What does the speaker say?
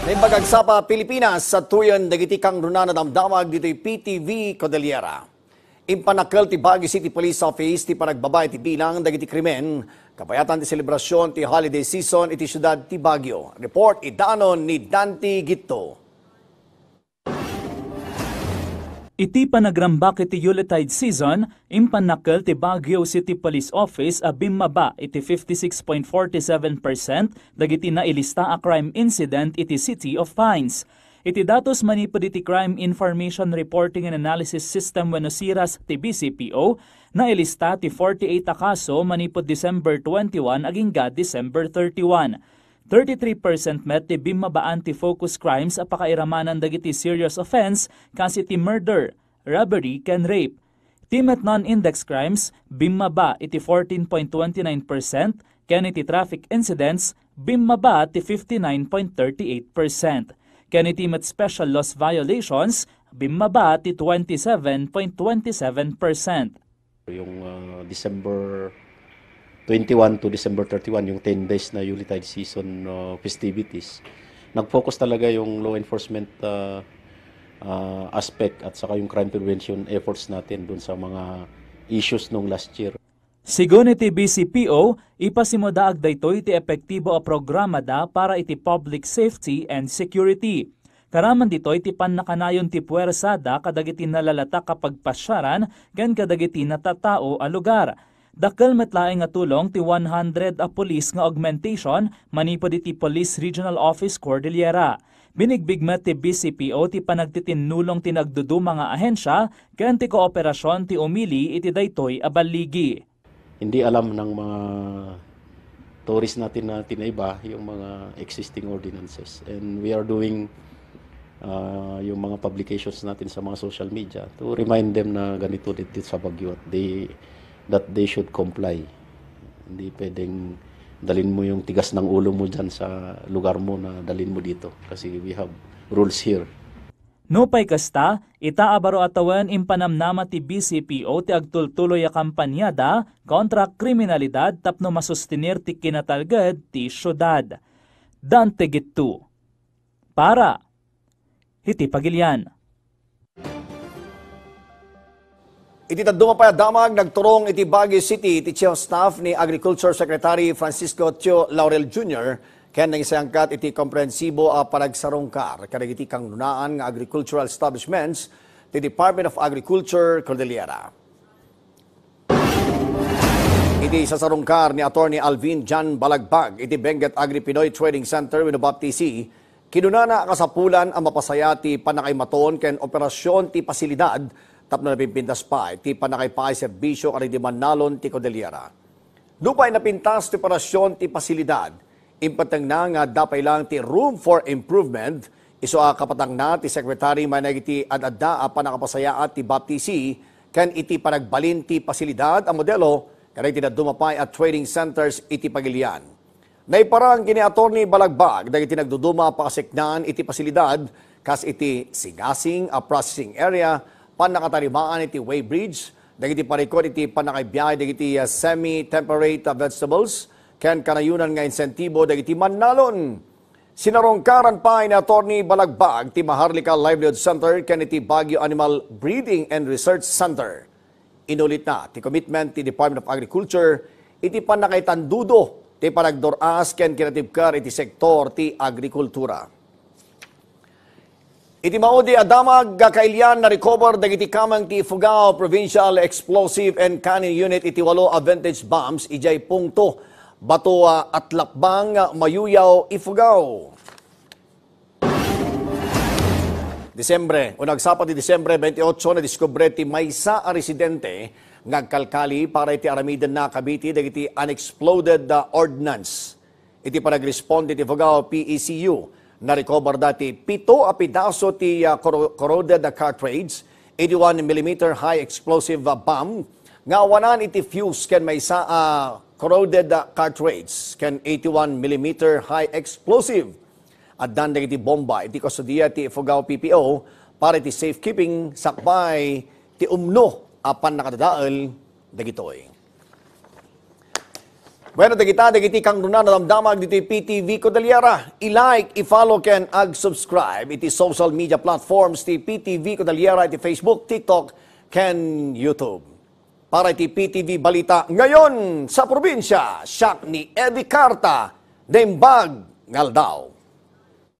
Naimbagag sa Pilipinas sa tuyon dagiti kang runana damdamag dito'y PTV Cordillera. Impanakal ti Baguio City Police Office ti panagbabay ti bilang dagiti krimen, kabayatan ti selebrasyon ti holiday season iti syudad ti Baguio. Report idanon ni Dante Gitto. Iti panagrambak iti Yuletide season, impanakal ti Baguio City Police Office a bimmaba iti 56.47% dagiti nailista a crime incident iti City of Pines. Iti datos manipod iti Crime Information Reporting and Analysis System wenno CIRAS ti BCPO, nailista ti 48 a kaso manipod December 21 agingga December 31. 33% met ti bimmabaan ti focus crimes a pakairamanan dagiti serious offense kasi ti murder, robbery, ken rape. Ti met non-index crimes bimmaba iti 14.29%, ken iti traffic incidents bimmaba ti 59.38%. Ken iti met special loss violations bimmaba ti 27.27%. Yung December 21 to December 31, yung 10 days na Yuletide season festivities, nag-focus talaga yung law enforcement aspect at saka yung crime prevention efforts natin dun sa mga issues nung last year. Sigun iti BCPO, ipasimudaag daytoy iti epektibo a programa da para iti public safety and security. Karaman dito iti pannakanayon ti puwersada kadagiti nalalata kapag pasyaran ken kadagiti natatao a lugar. Dakkel metlaeng nga tulong ti 100 a police nga augmentation manipod iti Police Regional Office Cordillera. Binigbig met ti BCPO ti panagtitinulong ti nagduduma nga ahensya ken ti kooperasyon ti umili iti daytoy a baligi. Hindi alam ng mga tourist natin na tinaiba yung mga existing ordinances, and we are doing yung mga publications natin sa mga social media to remind them na ganito dito sa Baguio at that they should comply. Hindi pwedeng dalin mo yung tigas ng ulo mo dyan sa lugar mo na dalin mo dito kasi we have rules here. No pay kasta, itaabaro atawan impanamnama ti BCPO ti agtultuloy a kampanyada kontra kriminalidad tapno masustinir ti kinatalged ti syudad. Dante Gitto. Para iti Pagilian. Iti taduma damag nagturong iti Baguio City iti Chief Staff ni Agriculture Secretary Francisco Tio Laurel Jr. ken nangisayangkat iti komprehensibo a panagsarungkar kadagiti kang nunaan nga agricultural establishments ti Department of Agriculture Cordillera. Iti sasarungkar ni Attorney Alvin Jan Balagbag iti Benguet Agri Pinoy Trading Center wenno BAPTC, kinunana kasapulan ang mapasaya ti panakaymaton ken operasyon ti pasilidad tapno napimpintas pa iti panakaypaay serbisyo kani di Manalon ti Cordillera. Lupay napintas ti operasyon ti pasilidad, impatang na nga dapay lang ti room for improvement, iso a kapatang na ti Secretary managiti adada a panakapasayaat ti BAPTC ken iti panagbalin ti pasilidad ang modelo kanay tinadumapay at trading centers iti Pagilian. Naiparang kini Attorney Balagbag dagiti nagduduma pakasiknan iti pasilidad kas iti sigasing a processing area, panakatarimaan iti weighbridge, dagiti parikod iti panakaibiyahe dagiti semi-temperate vegetables, ken kanayunan nga insentibo dagiti Manalon. Sinarongkaran pa ni Attorney Balagbag ti Maharlika Livelihood Center ken iti Baguio Animal Breeding and Research Center. Inulit na ti commitment ti Department of Agriculture iti panakaitandudo ti panagdoras ken kinatibkar iti sektor ti agrikultura. Iti maudi adamag kailian na recover dagiti kamang ti Ifugao Provincial Explosive and Cannon Unit iti 8 a vintage bombs ijay punkto bato at lakbang Mayuyaw, Ifugao. Desembre, nagsapa ti Desembre 28 na diskubre ti maysa a residente ngagkalkali para iti aramidan na Cavite dagiti unexploded ordnance. Iti panagresponde ti Ifugao PECU na-recover dati 7 a pidaso ti corroded cartridge, 81mm high explosive bomb, nga awanan iti fuse ken maysa a corroded cartridge ken 81mm high explosive. At dandag iti bomba iti kustodiya ti Ifugao PPO para iti safekeeping sakbay ti umno apan nakadadael dagitoy. Bueno, dagiti kang runa na damdamag dito PTV Cordillera. I-like, i-follow ken ag-subscribe. Iti social media platforms ti PTV Cordillera, iti Facebook, TikTok, ken YouTube. Para iti PTV Balita ngayon sa probinsya, siya ni Eddie Carta, Dembag, Ngaldao.